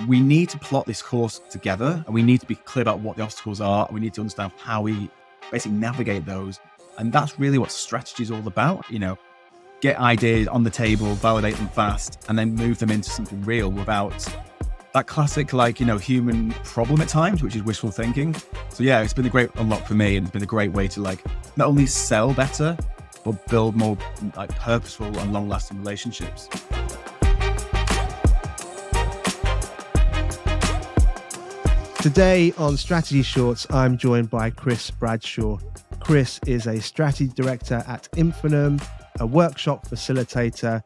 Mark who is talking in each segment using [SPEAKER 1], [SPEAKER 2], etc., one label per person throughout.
[SPEAKER 1] we need to plot this course together, and we need to be clear about what the obstacles are. And we need to understand how we basically navigate those. And that's really what strategy is all about. Get ideas on the table, validate them fast, and then move them into something real without that classic, human problem at times, which is wishful thinking. So yeah, it's been a great unlock for me, and it's been a great way to not only sell better, but build more purposeful and long-lasting relationships.
[SPEAKER 2] Today on Strategy Shorts, I'm joined by Chris Bradshaw. Chris is a strategy director at Infinum, a workshop facilitator,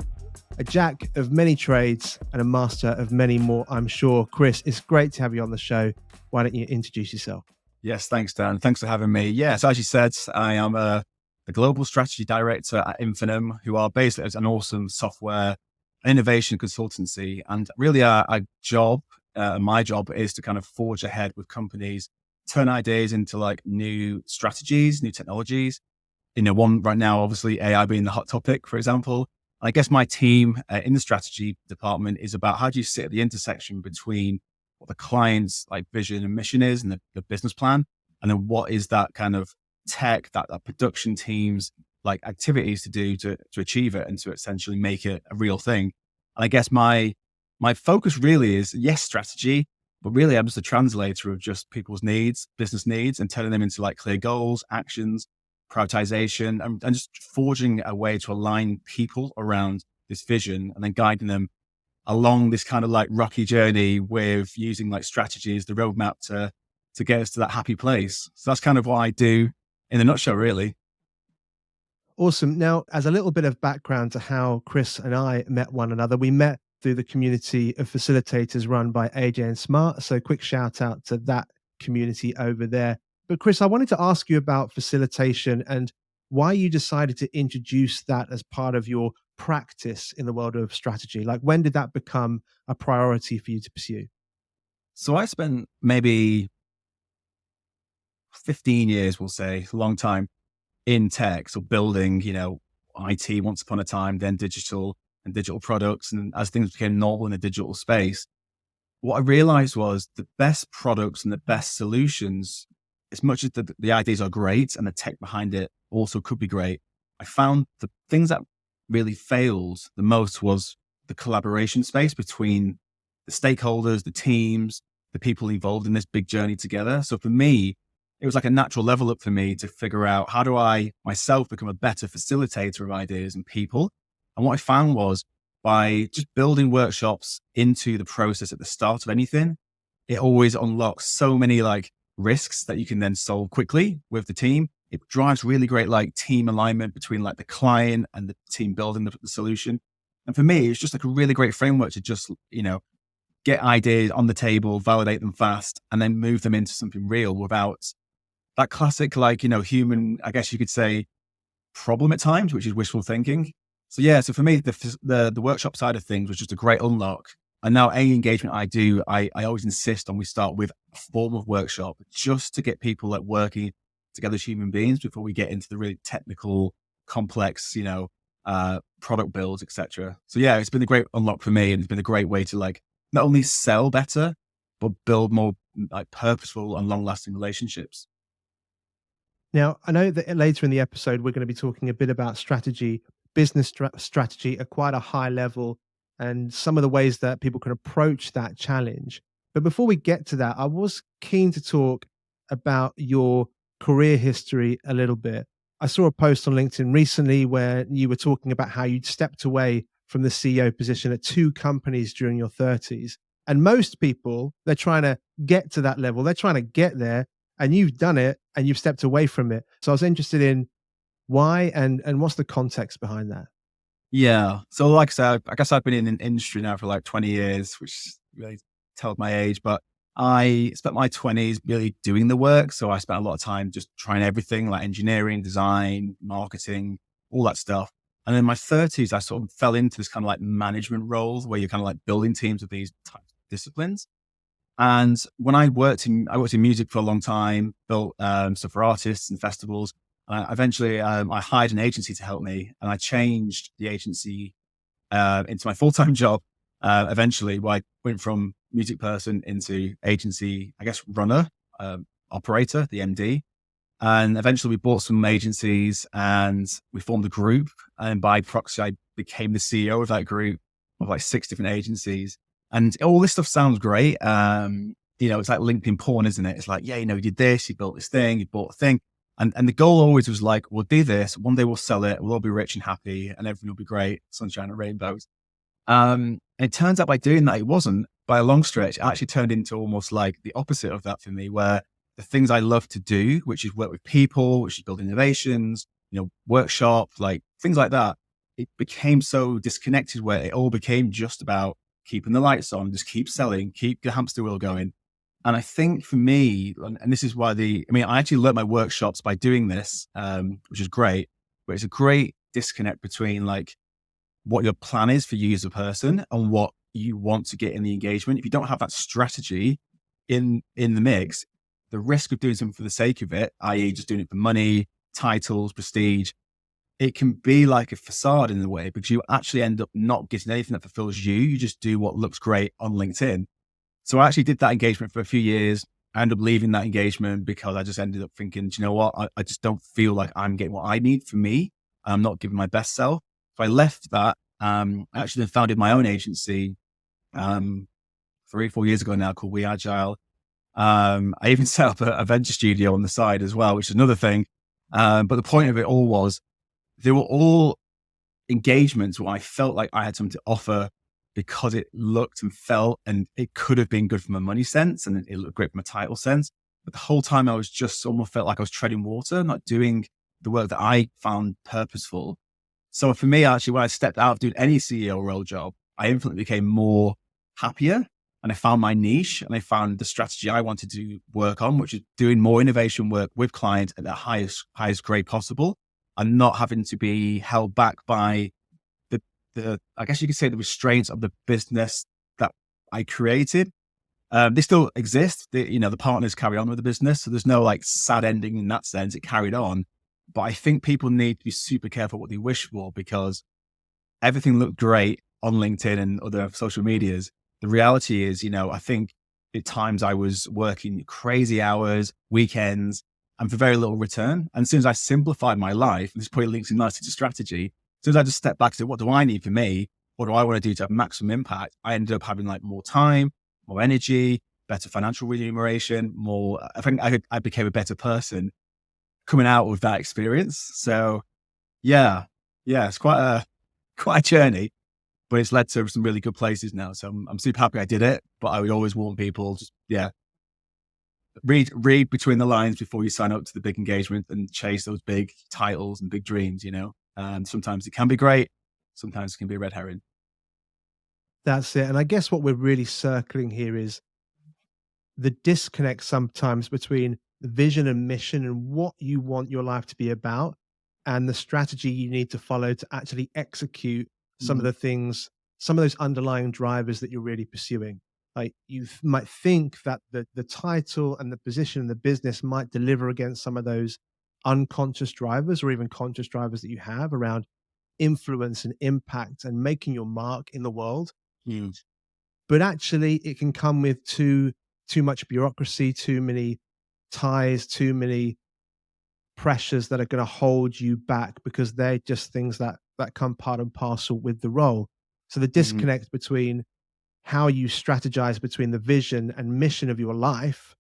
[SPEAKER 2] a jack of many trades, and a master of many more, I'm sure. Chris, it's great to have you on the show. Why don't you introduce yourself?
[SPEAKER 1] Yes, thanks, Dan. Thanks for having me. Yeah, so as you said, I am the global strategy director at Infinum, who are basically an awesome software innovation consultancy. And really our job, my job is to kind of forge ahead with companies, turn ideas into new strategies, new technologies. One right now, obviously AI being the hot topic, for example. I guess my team in the strategy department is about how do you sit at the intersection between what the client's vision and mission is and the business plan, and then what is that kind of tech, that production teams activities to do to achieve it and to essentially make it a real thing. And I guess my focus really is, yes, strategy, but really I'm just a translator of just people's needs, business needs, and turning them into clear goals, actions, prioritization, and just forging a way to align people around this vision and then guiding them along this kind of rocky journey with using strategies, the roadmap to get us to that happy place. So that's kind of what I do in a nutshell, really.
[SPEAKER 2] Awesome. Now, as a little bit of background to how Chris and I met one another, we met through the community of facilitators run by AJ and Smart. So quick shout out to that community over there. But Chris, I wanted to ask you about facilitation and why you decided to introduce that as part of your practice in the world of strategy. When did that become a priority for you to pursue?
[SPEAKER 1] So I spent maybe 15 years, we'll say, a long time in tech. So building, IT once upon a time, then digital and digital products. And as things became normal in the digital space, what I realized was the best products and the best solutions, as much as the ideas are great and the tech behind it also could be great, I found the things that really failed the most was the collaboration space between the stakeholders, the teams, the people involved in this big journey together. So for me, it was a natural level up for me to figure out how do I myself become a better facilitator of ideas and people. And what I found was by just building workshops into the process at the start of anything, it always unlocks so many risks that you can then solve quickly with the team. It drives really great team alignment between the client and the team building the solution. And for me, it's just a really great framework to just, get ideas on the table, validate them fast, and then move them into something real without that classic, human, I guess you could say, problem at times, which is wishful thinking. So yeah, so for me, the workshop side of things was just a great unlock. And now any engagement I do, I always insist on we start with a form of workshop just to get people working together as human beings before we get into the really technical, complex, product builds, etc. So yeah, it's been a great unlock for me, and it's been a great way to not only sell better, but build more purposeful and long-lasting relationships.
[SPEAKER 2] Now, I know that later in the episode, we're going to be talking a bit about strategy, business strategy at quite a high level, and some of the ways that people can approach that challenge. But before we get to that, I was keen to talk about your career history a little bit. I saw a post on LinkedIn recently where you were talking about how you'd stepped away from the CEO position at 2 companies during your 30s. And most people, they're trying to get to that level. They're trying to get there, and you've done it and you've stepped away from it. So I was interested in why and what's the context behind that?
[SPEAKER 1] Yeah. So like I said, I guess I've been in an industry now for 20 years, which really tells my age, but I spent my 20s really doing the work. So I spent a lot of time just trying everything like engineering, design, marketing, all that stuff. And in my 30s, I sort of fell into this kind of management roles where you're kind of building teams of these types of disciplines. And when I worked in music for a long time, built stuff for artists and festivals. Eventually, I hired an agency to help me, and I changed the agency into my full-time job. Eventually, I went from music person into agency, I guess, runner, operator, the MD. And eventually we bought some agencies and we formed a group. And by proxy, I became the CEO of that group of like 6 different agencies. And all this stuff sounds great. It's like LinkedIn porn, isn't it? It's like, yeah, you did this, you built this thing, you bought a thing. And the goal always was like, we'll do this. One day we'll sell it. We'll all be rich and happy and everything will be great. Sunshine and rainbows. And it turns out by doing that, it wasn't by a long stretch. It actually turned into almost like the opposite of that for me, where the things I love to do, which is work with people, which is build innovations, workshop, like things like that, it became so disconnected where it all became just about keeping the lights on, just keep selling, keep the hamster wheel going. And I think for me, and this is why I actually learned my workshops by doing this, which is great, but it's a great disconnect between like what your plan is for you as a person and what you want to get in the engagement. If you don't have that strategy in the mix, the risk of doing something for the sake of it, i.e. just doing it for money, titles, prestige, it can be like a facade in a way, because you actually end up not getting anything that fulfills you. You just do what looks great on LinkedIn. So I actually did that engagement for a few years. I ended up leaving that engagement because I just ended up thinking, do you know what? I just don't feel like I'm getting what I need for me. I'm not giving my best self. So I left that. I actually then founded my own agency 3-4 years ago now, called We Agile. I even set up a venture studio on the side as well, which is another thing. But the point of it all was they were all engagements where I felt like I had something to offer because it looked and felt, and it could have been good from a money sense and it looked great from a title sense. But the whole time I was just almost felt like I was treading water, not doing the work that I found purposeful. So for me, actually, when I stepped out of doing any CEO role job, I infinitely became more happier, and I found my niche and I found the strategy I wanted to work on, which is doing more innovation work with clients at the highest grade possible, and not having to be held back by the I guess you could say the restraints of the business that I created. They still exist. The partners carry on with the business. So there's no like sad ending in that sense. It carried on. But I think people need to be super careful what they wish for, because everything looked great on LinkedIn and other social medias. The reality is, I think at times I was working crazy hours, weekends, and for very little return. And as soon as I simplified my life, and this probably links in nicely to strategy, as soon as I just stepped back and said, what do I need for me? What do I want to do to have maximum impact? I ended up having like more time, more energy, better financial remuneration, more. I think I became a better person coming out with that experience. So yeah, it's quite a journey, but it's led to some really good places now. So I'm super happy I did it. But I would always warn people, just read between the lines before you sign up to the big engagement and chase those big titles and big dreams. And sometimes it can be great, sometimes it can be a red herring.
[SPEAKER 2] That's it. And I guess what we're really circling here is the disconnect sometimes between the vision and mission and what you want your life to be about, and the strategy you need to follow to actually execute some of
[SPEAKER 1] Mm,
[SPEAKER 2] the things, some of those underlying drivers that you're really pursuing. Like might think that the title and the position in the business might deliver against some of those unconscious drivers or even conscious drivers that you have around influence and impact and making your mark in the world.
[SPEAKER 1] huge.
[SPEAKER 2] But actually it can come with too much bureaucracy, too many ties, too many pressures that are going to hold you back, because they're just things that come part and parcel with the role. So the
[SPEAKER 1] Mm,
[SPEAKER 2] disconnect between how you strategize between the vision and mission of your life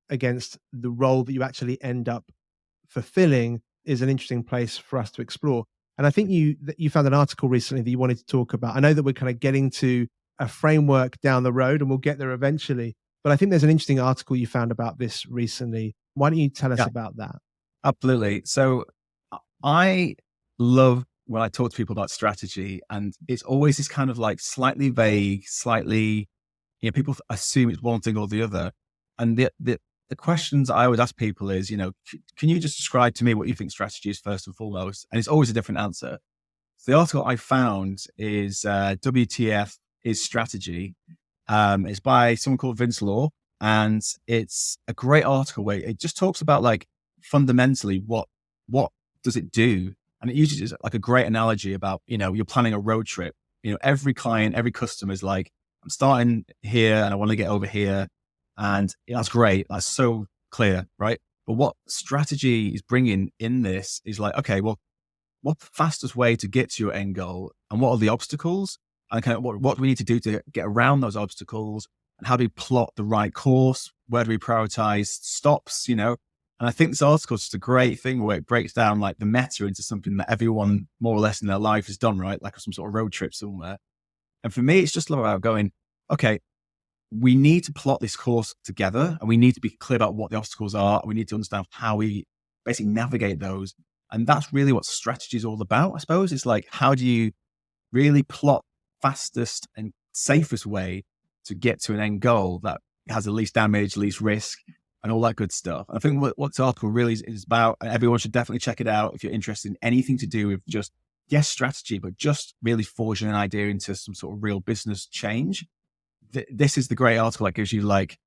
[SPEAKER 2] against the role that you actually end up fulfilling is an interesting place for us to explore. And I think you found an article recently that you wanted to talk about. I know that we're kind of getting to a framework down the road and we'll get there eventually, but I think there's an interesting article you found about this recently. Why don't you tell us
[SPEAKER 1] yeah,
[SPEAKER 2] about that?
[SPEAKER 1] absolutely. So I love when I talk to people about strategy, and it's always this kind of like slightly vague, slightly, people assume it's one thing or the other. And the questions I always ask people is, can you just describe to me what you think strategy is first and foremost? And it's always a different answer. So the article I found is WTF is strategy. It's by someone called Vince Law, and it's a great article where it just talks about like fundamentally what does it do, and it uses like a great analogy about you're planning a road trip. every client, every customer is like, I'm starting here and I want to get over here. And that's great. That's so clear, right? But what strategy is bringing in this is like, okay, well, what's the fastest way to get to your end goal? And what are the obstacles? And kind of what do we need to do to get around those obstacles? And how do we plot the right course? Where do we prioritize stops, And I think this article is just a great thing where it breaks down like the meta into something that everyone more or less in their life has done, right? Like some sort of road trip somewhere. And for me, it's just about going, okay, we need to plot this course together and we need to be clear about what the obstacles are. We need to understand how we basically navigate those. And that's really what strategy is all about, I suppose. It's like, how do you really plot fastest and safest way to get to an end goal that has the least damage, least risk, and all that good stuff. And I think what this article really is about, and everyone should definitely check it out if you're interested in anything to do with just, yes, strategy, but just really forging an idea into some sort of real business change. This is the great article that gives you like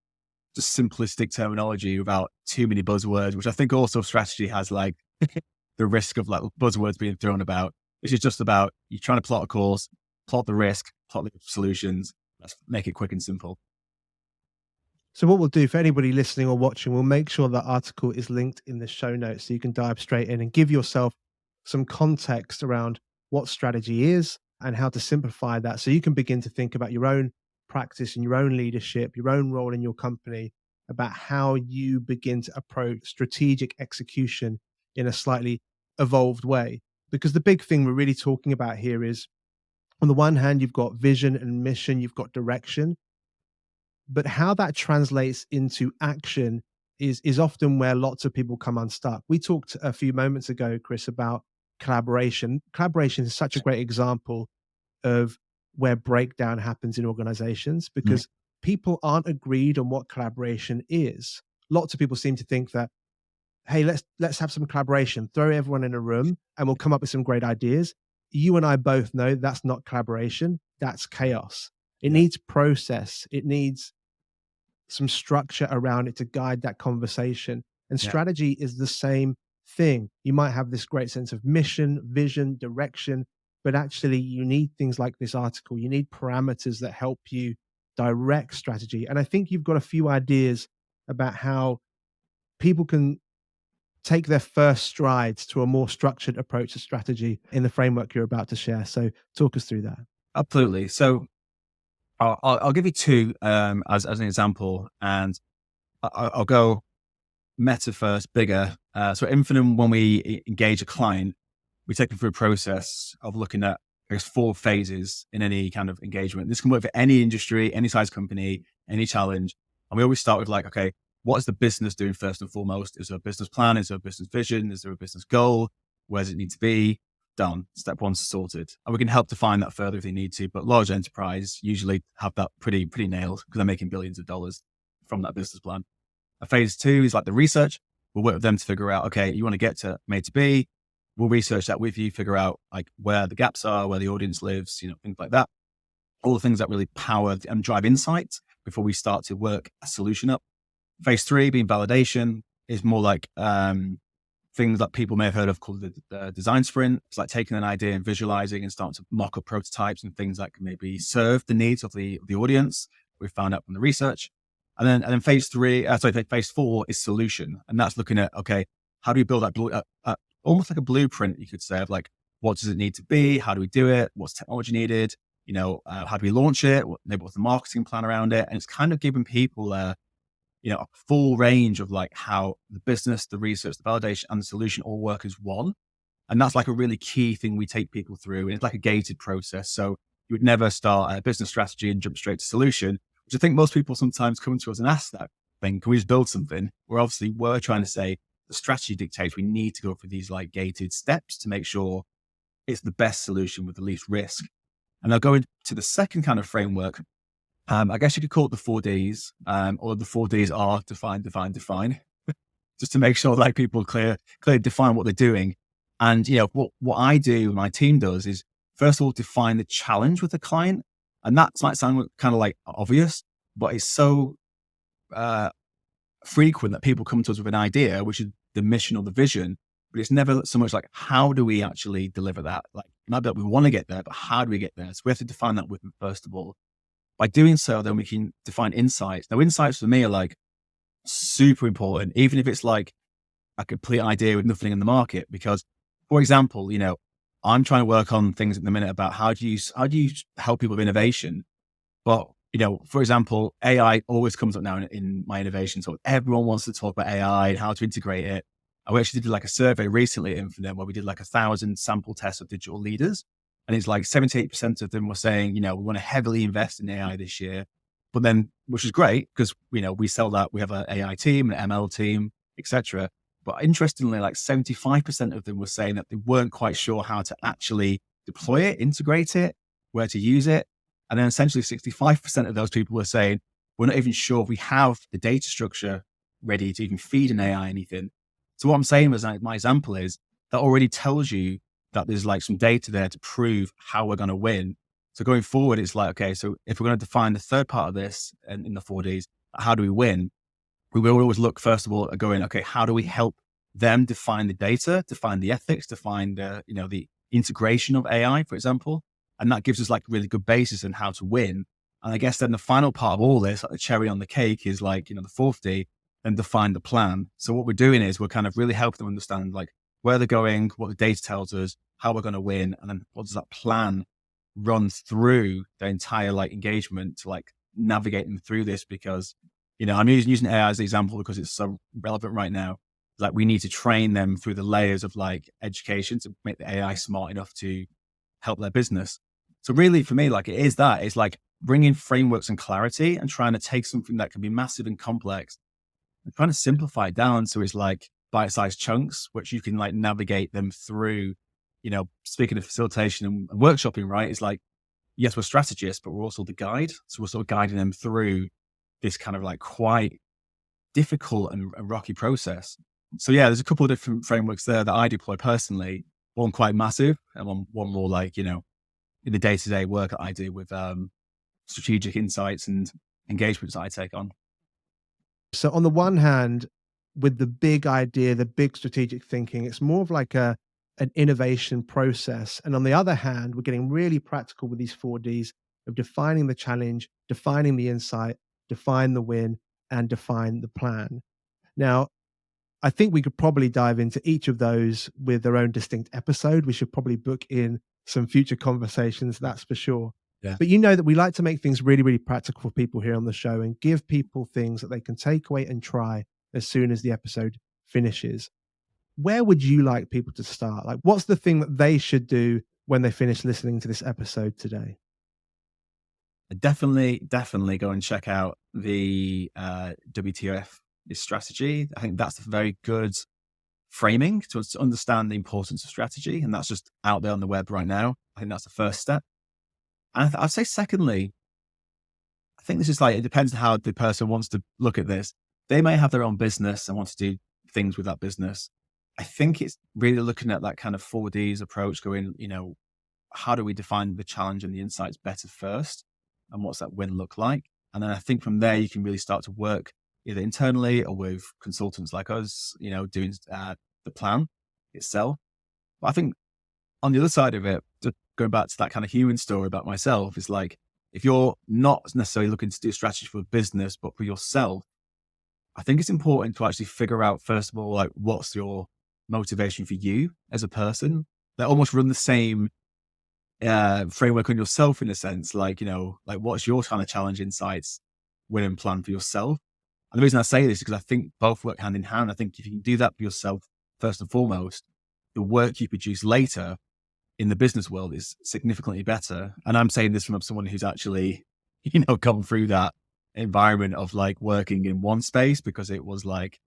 [SPEAKER 1] just simplistic terminology without too many buzzwords, which I think also strategy has like the risk of like buzzwords being thrown about. This is just about you trying to plot a course, plot the risk, plot the solutions. Let's make it quick and simple.
[SPEAKER 2] So what we'll do for anybody listening or watching, we'll make sure that article is linked in the show notes so you can dive straight in and give yourself some context around what strategy is and how to simplify that so you can begin to think about your own practice and your own leadership, your own role in your company, about how you begin to approach strategic execution in a slightly evolved way. Because the big thing we're really talking about here is, on the one hand, you've got vision and mission, you've got direction, but how that translates into action is often where lots of people come unstuck. We talked a few moments ago, Chris, about collaboration. Collaboration is such a great example of where breakdown happens in organizations
[SPEAKER 1] Mm.
[SPEAKER 2] because people aren't agreed on what collaboration is. Lots of people seem to think that, hey, let's have some collaboration, throw everyone in a room and we'll come up with some great ideas. You and I both know that's not collaboration, that's chaos. It
[SPEAKER 1] Yeah.
[SPEAKER 2] needs process. It needs some structure around it to guide that conversation. And
[SPEAKER 1] Yeah.
[SPEAKER 2] strategy is the same thing. You might have this great sense of mission, vision, direction, but actually you need things like this article. You need parameters that help you direct strategy. And I think you've got a few ideas about how people can take their first strides to a more structured approach to strategy in the framework you're about to share. So talk us through that.
[SPEAKER 1] Absolutely. So I'll give you two as an example, and I'll go meta first, bigger. So at Infinum, when we engage a client, we take them through a process of looking at, I guess, 4 phases in any kind of engagement. This can work for any industry, any size company, any challenge. And we always start with like, okay, what is the business doing first and foremost? Is there a business plan? Is there a business vision? Is there a business goal? Where does it need to be? Done. Step 1 sorted. And we can help define that further if they need to. But large enterprise usually have that pretty nailed because they're making billions of dollars from that business plan. Phase 2 is like the research. We'll work with them to figure out, okay, you want to get to A to B. We'll research that with you, figure out like where the gaps are, where the audience lives, things like that. All the things that really power and drive insight before we start to work a solution up. Phase 3 being validation is more like things that people may have heard of called the design sprint. It's like taking an idea and visualizing and starting to mock up prototypes and things that can maybe serve the needs of the audience. We found out from the research. And then phase 4 is solution. And that's looking at, okay, how do we build that almost like a blueprint, you could say, of like, what does it need to be? How do we do it? What's technology needed? How do we launch it? What's the marketing plan around it? And it's kind of giving people a full range of like how the business, the research, the validation, and the solution all work as one. And that's like a really key thing we take people through. And it's like a gated process. So you would never start a business strategy and jump straight to solution, which I think most people sometimes come to us and ask that thing, can we just build something? We're trying to say the strategy dictates we need to go through these like gated steps to make sure it's the best solution with the least risk. And I'll go into the second kind of framework. I guess you could call it the 4Ds, or the 4Ds are define, define, define, just to make sure like people clearly define what they're doing. And, what I do, my team does is first of all, define the challenge with the client. And that might sound kind of like obvious, but it's so frequent that people come to us with an idea, which is the mission or the vision. but it's never so much like, how do we actually deliver that? Like, not that we want to get there, but how do we get there? So we have to define that with them first of all. By doing so, then we can define insights. Now, insights for me are like super important, even if it's like a complete idea with nothing in the market. Because, for example, I'm trying to work on things at the minute about how do you help people with innovation. But for example, AI always comes up now in my innovation. So everyone wants to talk about AI and how to integrate it. I actually did like a survey recently at Infinum where we did like 1,000 sample tests of digital leaders. And it's like 78% of them were saying, we want to heavily invest in AI this year. But then, which is great because, we sell that. We have an AI team, an ML team, etc. But interestingly, like 75% of them were saying that they weren't quite sure how to actually deploy it, integrate it, where to use it. And then essentially 65% of those people were saying, we're not even sure if we have the data structure ready to even feed an AI anything. So what I'm saying was, like, my example is that already tells you that there's like some data there to prove how we're going to win. So going forward, it's like, okay, so if we're going to define the third part of this and in the 4Ds, how do we win? We will always look, first of all, at going, okay, how do we help them define the data, define the ethics, define the integration of AI, for example? And that gives us like a really good basis on how to win. And I guess then the final part of all this, like the cherry on the cake, is like, the fourth D, and define the plan. So what we're doing is we're kind of really helping them understand like where they're going, what the data tells us, how we're going to win, and then what does that plan run through their entire like engagement to like navigate them through this. Because I'm using AI as an example because it's so relevant right now. Like, we need to train them through the layers of like education to make the AI smart enough to help their business. So really for me, like, it's like bringing frameworks and clarity and trying to take something that can be massive and complex and trying to simplify it down so it's like bite-sized chunks, which you can like navigate them through. Speaking of facilitation and workshopping, right? It's like, yes, we're strategists, but we're also the guide. So we're sort of guiding them through this kind of like quite difficult and rocky process. So yeah, there's a couple of different frameworks there that I deploy personally. One quite massive, and one more like, in the day-to-day work that I do with strategic insights and engagements that I take on.
[SPEAKER 2] So on the one hand, with the big idea, the big strategic thinking, it's more of like an innovation process. And on the other hand, we're getting really practical with these 4Ds of defining the challenge, defining the insight, define the win, and define the plan. Now, I think we could probably dive into each of those with their own distinct episode. We should probably book in some future conversations, that's for sure.
[SPEAKER 1] Yeah.
[SPEAKER 2] But you know that we like to make things really, really practical for people here on the show and give people things that they can take away and try as soon as the episode finishes. Where would you like people to start? Like, what's the thing that they should do when they finish listening to this episode today?
[SPEAKER 1] Definitely go and check out the WTF strategy. I think that's a very good framing to understand the importance of strategy. And that's just out there on the web right now. I think that's the first step. And I'd say secondly, I think this is like, it depends on how the person wants to look at this. They may have their own business and want to do things with that business. I think it's really looking at that kind of 4Ds approach, going, how do we define the challenge and the insights better first? And what's that win look like? And then I think from there, you can really start to work either internally or with consultants like us, doing the plan itself. But I think on the other side of it, just going back to that kind of human story about myself, is like, if you're not necessarily looking to do a strategy for a business, but for yourself, I think it's important to actually figure out, first of all, like, what's your motivation for you as a person. They almost run the same framework on yourself in a sense, like, like, what's your kind of challenge, insights, win and plan for yourself. And the reason I say this is because I think both work hand in hand. I think if you can do that for yourself, first and foremost, the work you produce later in the business world is significantly better. And I'm saying this from someone who's actually, come through that environment of like working in one space because it was like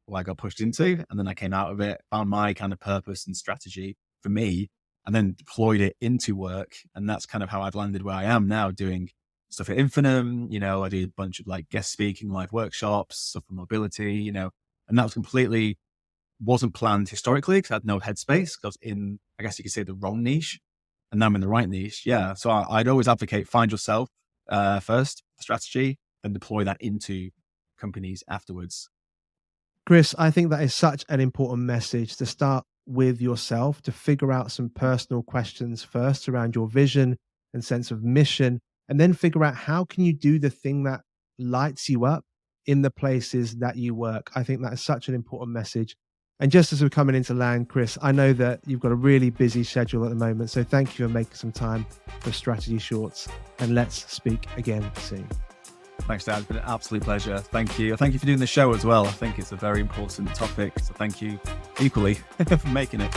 [SPEAKER 1] what I got pushed into. And then I came out of it, found my kind of purpose and strategy for me, and then deployed it into work. And that's kind of how I've landed where I am now, doing stuff at Infinum. I do a bunch of like guest speaking, live workshops, stuff for mobility, and that was completely wasn't planned historically because I had no headspace. I was in, I guess you could say, the wrong niche, and now I'm in the right niche. Yeah. So I'd always advocate, find yourself first, strategy, then deploy that into companies afterwards.
[SPEAKER 2] Chris, I think that is such an important message to start with yourself to figure out some personal questions first around your vision and sense of mission, and then figure out how can you do the thing that lights you up in the places that you work. I think that is such an important message. And just as we're coming into land, Chris, I know that you've got a really busy schedule at the moment. So thank you for making some time for Strategy Shorts. And let's speak again soon.
[SPEAKER 1] Thanks, Dad. It's been an absolute pleasure. Thank you. Thank you for doing the show as well. I think it's a very important topic. So thank you equally for making it.